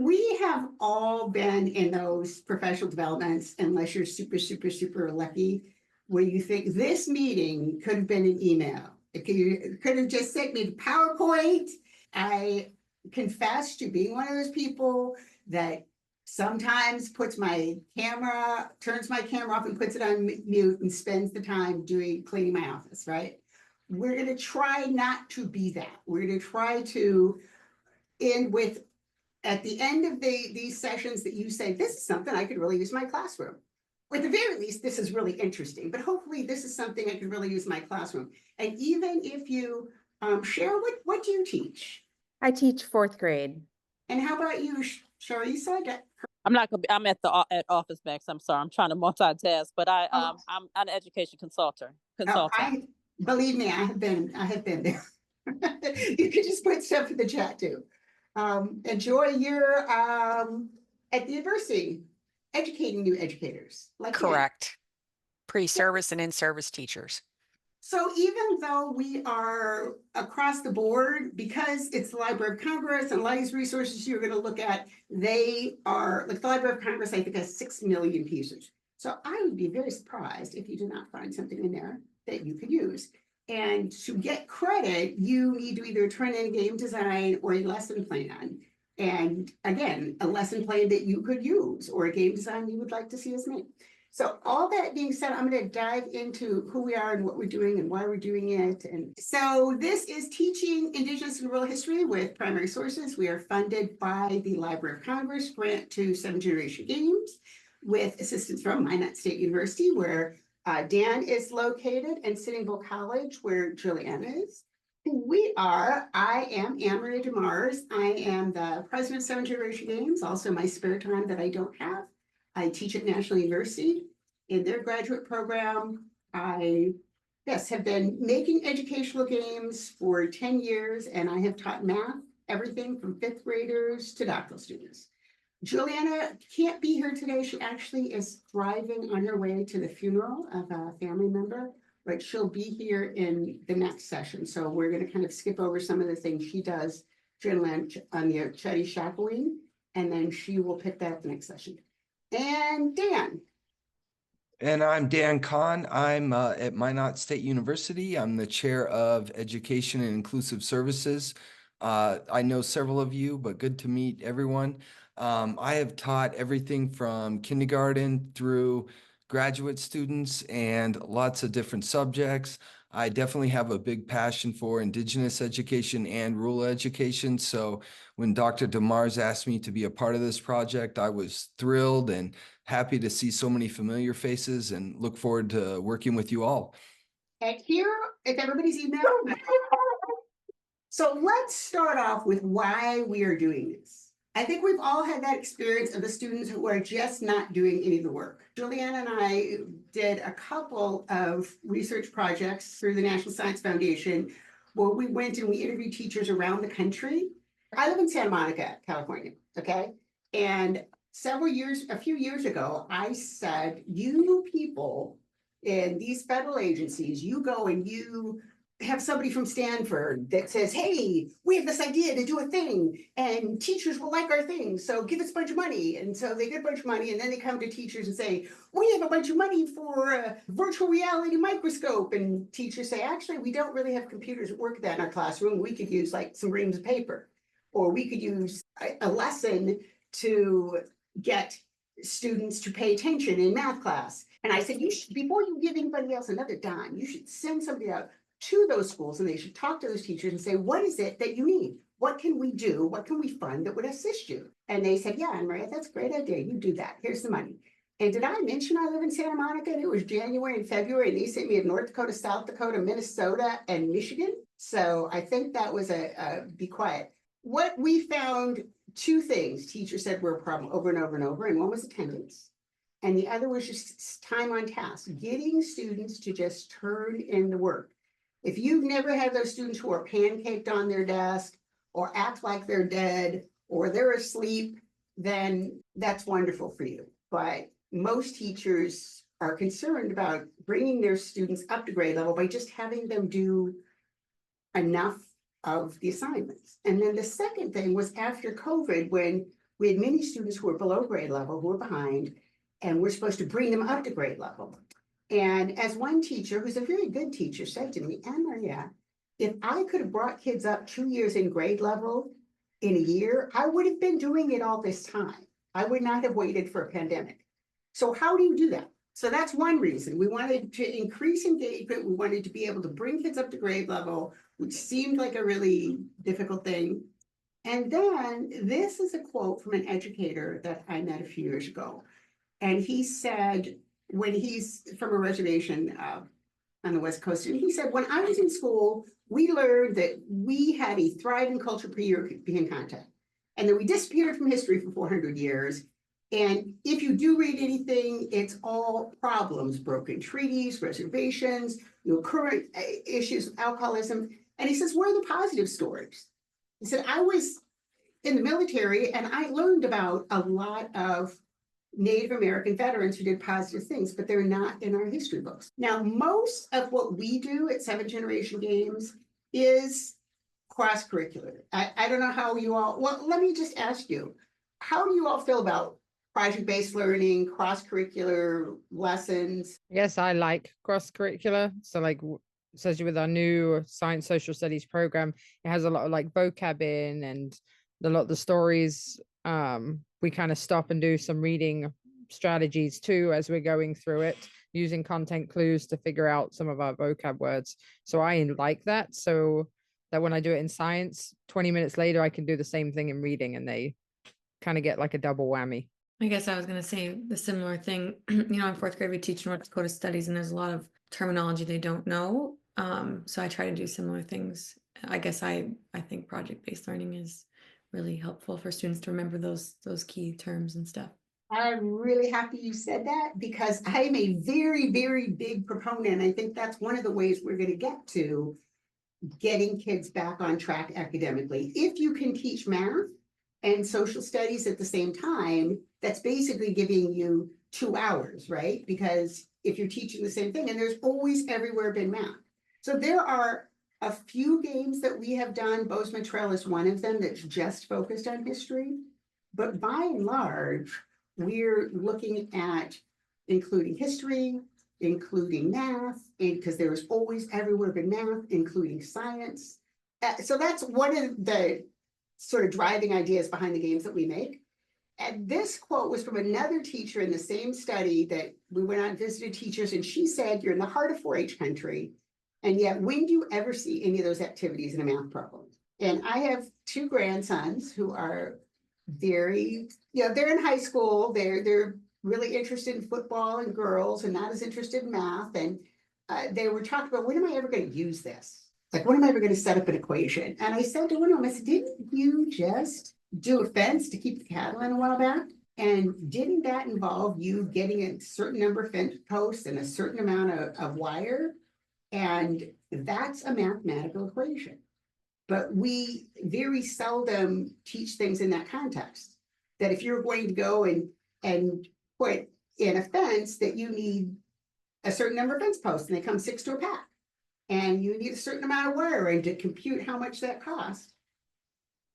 we have all been in those professional developments, unless you're super, super, super lucky, where you think this meeting could have been an email. It could have just sent me the PowerPoint. I confess to being one of those people that sometimes turns my camera off and puts it on mute and spends the time cleaning my office, right? We're going to try not to be that. We're going to try to end with, at the end of these sessions, that you say, this is something I could really use in my classroom. Or at the very least, this is really interesting, but hopefully this is something I could really use in my classroom. And even if you share, what do you teach? I teach fourth grade. And how about you, Sharissa? I'm at Office Max. I'm sorry. I'm trying to multitask, but I'm an education consultant. Believe me, I have been there. You could just put stuff in the chat too. Enjoy your at the university, educating new educators. Correct. Pre-service and in-service teachers. So even though we are across the board, because it's the Library of Congress and a lot of these resources you're going to look at, they are, like the Library of Congress, I think, has 6 million pieces. So I would be very surprised if you did not find something in there that you could use. And to get credit, you need to either turn in game design or a lesson plan. And again, a lesson plan that you could use or a game design you would like to see us make. So all that being said, I'm going to dive into who we are and what we're doing and why we're doing it. And so this is Teaching Indigenous and Rural History with Primary Sources. We are funded by the Library of Congress grant to 7th Generation Games with assistance from Minot State University, where Dan is located, and Sitting Bull College, where Juliana is. I am Anne-Marie DeMars. I am the president of 7th Generation Games, also my spare time that I don't have. I teach at National University in their graduate program. I have been making educational games for 10 years, and I have taught math, everything from 5th graders to doctoral students. Juliana can't be here today. She actually is driving on her way to the funeral of a family member, but she'll be here in the next session. So we're going to kind of skip over some of the things she does generally on the Chetty Shakoween, and then she will pick that up the next session. And Dan. And I'm Dan Kahn. I'm at Minot State University. I'm the chair of Education and Inclusive Services. I know several of you, but good to meet everyone. I have taught everything from kindergarten through graduate students and lots of different subjects. I definitely have a big passion for Indigenous education and rural education. So when Dr. DeMars asked me to be a part of this project, I was thrilled and happy to see so many familiar faces and look forward to working with you all. And here is everybody's email. So let's start off with why we are doing this. I think we've all had that experience of the students who are just not doing any of the work. Juliana and I did a couple of research projects through the National Science Foundation where we went and we interviewed teachers around the country. I live in Santa Monica, California, okay? And a few years ago, I said, you people in these federal agencies, you go and you have somebody from Stanford that says, hey, we have this idea to do a thing and teachers will like our thing, so give us a bunch of money. And so they get a bunch of money and then they come to teachers and say, we have a bunch of money for a virtual reality microscope. And teachers say, actually, we don't really have computers that work that in our classroom. We could use like some reams of paper, or we could use a lesson to get students to pay attention in math class. And I said, before you give anybody else another dime, you should send somebody out to those schools and they should talk to those teachers and say, what is it that you need? What can we do? What can we fund that would assist you? And they said, yeah, Anne-Marie, that's a great idea. You do that. Here's the money. And did I mention I live in Santa Monica and it was January and February and they sent me to North Dakota, South Dakota, Minnesota, and Michigan. So I think that was be quiet. What we found, two things teachers said were a problem over and over and over, and one was attendance. And the other was just time on task, getting students to just turn in the work. If you've never had those students who are pancaked on their desk or act like they're dead or they're asleep, then that's wonderful for you. But most teachers are concerned about bringing their students up to grade level by just having them do enough of the assignments. And then the second thing was after COVID, when we had many students who were below grade level, who were behind, and we're supposed to bring them up to grade level. And as one teacher, who's a very good teacher, said to me, Anne Maria, if I could have brought kids up 2 years in grade level in a year, I would have been doing it all this time. I would not have waited for a pandemic. So how do you do that? So that's one reason. We wanted to increase engagement. We wanted to be able to bring kids up to grade level, which seemed like a really difficult thing. And then this is a quote from an educator that I met a few years ago. And he said, when he's from a reservation on the West Coast, and he said, when I was in school, we learned that we had a thriving culture pre-European contact, and that we disappeared from history for 400 years. And if you do read anything, it's all problems, broken treaties, reservations, current issues with alcoholism. And he says, where are the positive stories? He said, I was in the military and I learned about a lot of Native American veterans who did positive things, but they're not in our history books. Now, most of what we do at 7th Generation Games is cross-curricular. I don't know how you all, well, let me just ask you, how do you all feel about project-based learning, cross-curricular lessons? Yes, I like cross-curricular. So like especially with our new science social studies program, it has a lot of like vocab in, and a lot of the stories we kind of stop and do some reading strategies too as we're going through it, using content clues to figure out some of our vocab words. So I like that, so that when I do it in science, 20 minutes later I can do the same thing in reading, and they kind of get like a double whammy. I guess I was going to say the similar thing. In 4th grade, we teach North Dakota studies, and there's a lot of terminology they don't know. So I try to do similar things. I guess I think project-based learning is really helpful for students to remember those key terms and stuff. I'm really happy you said that, because I'm a very, very big proponent. I think that's one of the ways we're going to get to getting kids back on track academically. If you can teach math and social studies at the same time, that's basically giving you 2 hours, right? Because if you're teaching the same thing, and there's always everywhere been math. So there are a few games that we have done. Bozeman Trail is one of them that's just focused on history. But by and large, we're looking at including history, including math, because there's always everywhere been math, including science. So that's one of the sort of driving ideas behind the games that we make. And this quote was from another teacher in the same study that we went out and visited teachers, and she said, you're in the heart of 4-H country, and yet when do you ever see any of those activities in a math problem? And I have 2 grandsons who are very, they're in high school, they're really interested in football and girls and not as interested in math. And they were talking about, when am I ever going to use this? Like, when am I ever going to set up an equation? And I said to one of them, I said, didn't you just do a fence to keep the cattle in a while back? And didn't that involve you getting a certain number of fence posts and a certain amount of wire? And that's a mathematical equation. But we very seldom teach things in that context. That if you're going to go and put in a fence, that you need a certain number of fence posts, and they come 6 to a pack. And you need a certain amount of wire, and to compute how much that costs,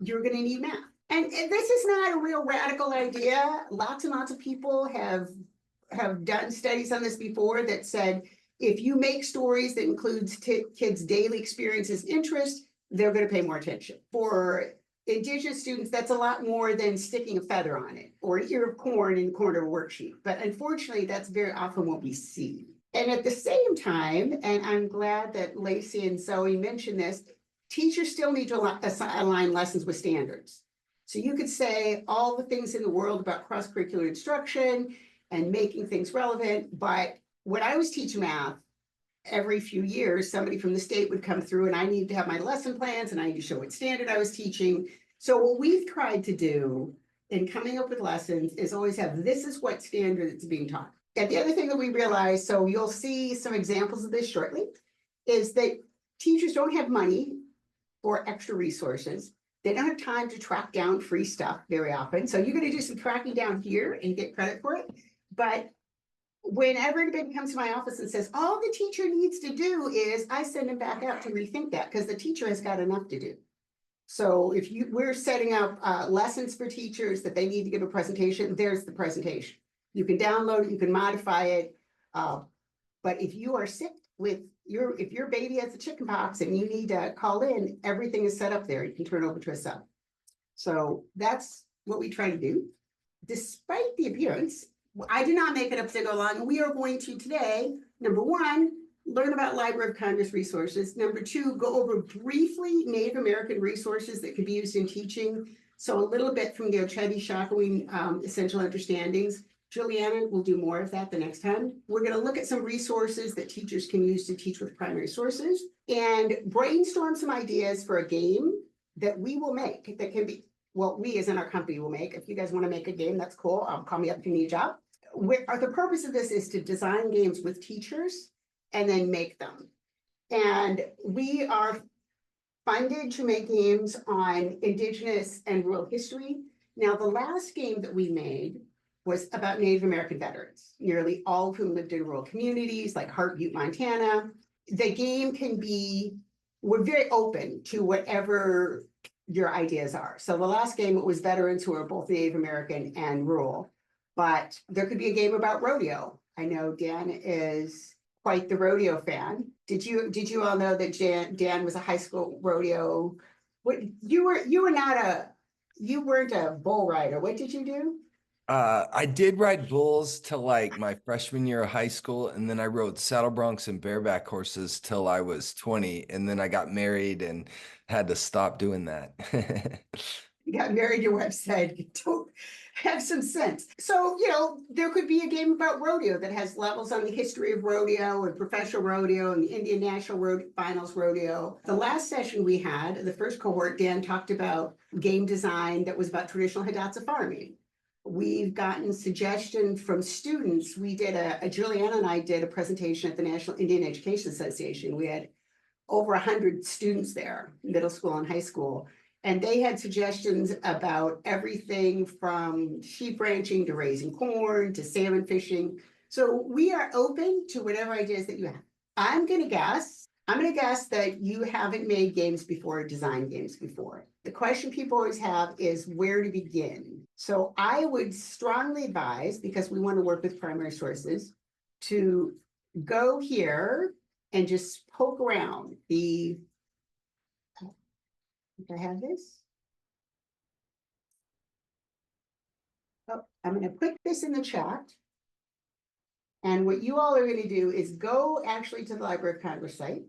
you're going to need math. And this is not a real radical idea. Lots and lots of people have done studies on this before that said, if you make stories that includes kids' daily experiences, interests, they're going to pay more attention. For Indigenous students, that's a lot more than sticking a feather on it or an ear of corn in the corner of a worksheet. But unfortunately, that's very often what we see. And at the same time, and I'm glad that Lacey and Zoe mentioned this, teachers still need to align lessons with standards. So you could say all the things in the world about cross-curricular instruction and making things relevant, but when I was teaching math, every few years, somebody from the state would come through, and I needed to have my lesson plans, and I need to show what standard I was teaching. So what we've tried to do in coming up with lessons is always have, this is what standard it's being taught. And the other thing that we realized, so you'll see some examples of this shortly, is that teachers don't have money or extra resources. They don't have time to track down free stuff very often. So you're going to do some tracking down here and get credit for it. But whenever anybody comes to my office and says, all the teacher needs to do is, I send them back out to rethink that, because the teacher has got enough to do. So if we're setting up lessons for teachers that they need to give a presentation, there's the presentation. You can download it, you can modify it. But if you are sick with if your baby has the chicken pox and you need to call in, everything is set up there. You can turn it over to a sub. So that's what we try to do. Despite the appearance, I did not make it up as I go along. We are going to today, number one, learn about Library of Congress resources. Number two, go over briefly Native American resources that could be used in teaching. So a little bit from the Ochetti Shakowin essential understandings. Juliana will do more of that the next time. We're going to look at some resources that teachers can use to teach with primary sources and brainstorm some ideas for a game that we will make that can be, well, we as in our company will make. If you guys want to make a game, that's cool. Call me up if you need a job. The purpose of this is to design games with teachers and then make them. And we are funded to make games on Indigenous and Rural History. Now, the last game that we made was about Native American veterans, nearly all of whom lived in rural communities like Hart Butte, Montana. The game can be, we're very open to whatever your ideas are. So the last game, it was veterans who are both Native American and rural, but there could be a game about rodeo. I know Dan is quite the rodeo fan. Did you all know that Dan was a high school rodeo? What you weren't a bull rider. What did you do? I did ride bulls till like my freshman year of high school, and then I rode saddle broncs and bareback horses till I was 20, and then I got married and had to stop doing that. You got married, your wife said, don't have some sense. So, there could be a game about rodeo that has levels on the history of rodeo and professional rodeo and the Indian National Finals rodeo. The last session we had, the first cohort, Dan talked about game design that was about traditional Hidatsa farming. We've gotten suggestions from students. We did Juliana and I did a presentation at the National Indian Education Association. We had over 100 students there, middle school and high school. And they had suggestions about everything from sheep ranching to raising corn to salmon fishing. So we are open to whatever ideas that you have. I'm gonna guess that you haven't made games before, designed games before. The question people always have is where to begin. So I would strongly advise, because we want to work with primary sources, to go here and just poke around the, if I have this. Oh, I'm going to put this in the chat. And what you all are going to do is go actually to the Library of Congress site.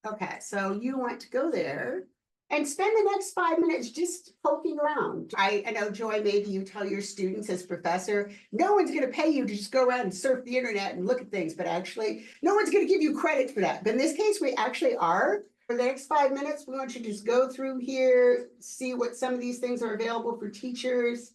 Okay, so you want to go there and spend the next 5 minutes just poking around. I know, Joy, maybe you tell your students as professor, no one's going to pay you to just go around and surf the internet and look at things, but actually, no one's going to give you credit for that. But in this case, we actually are. For the next 5 minutes, we want you to just go through here, see what some of these things are available for teachers.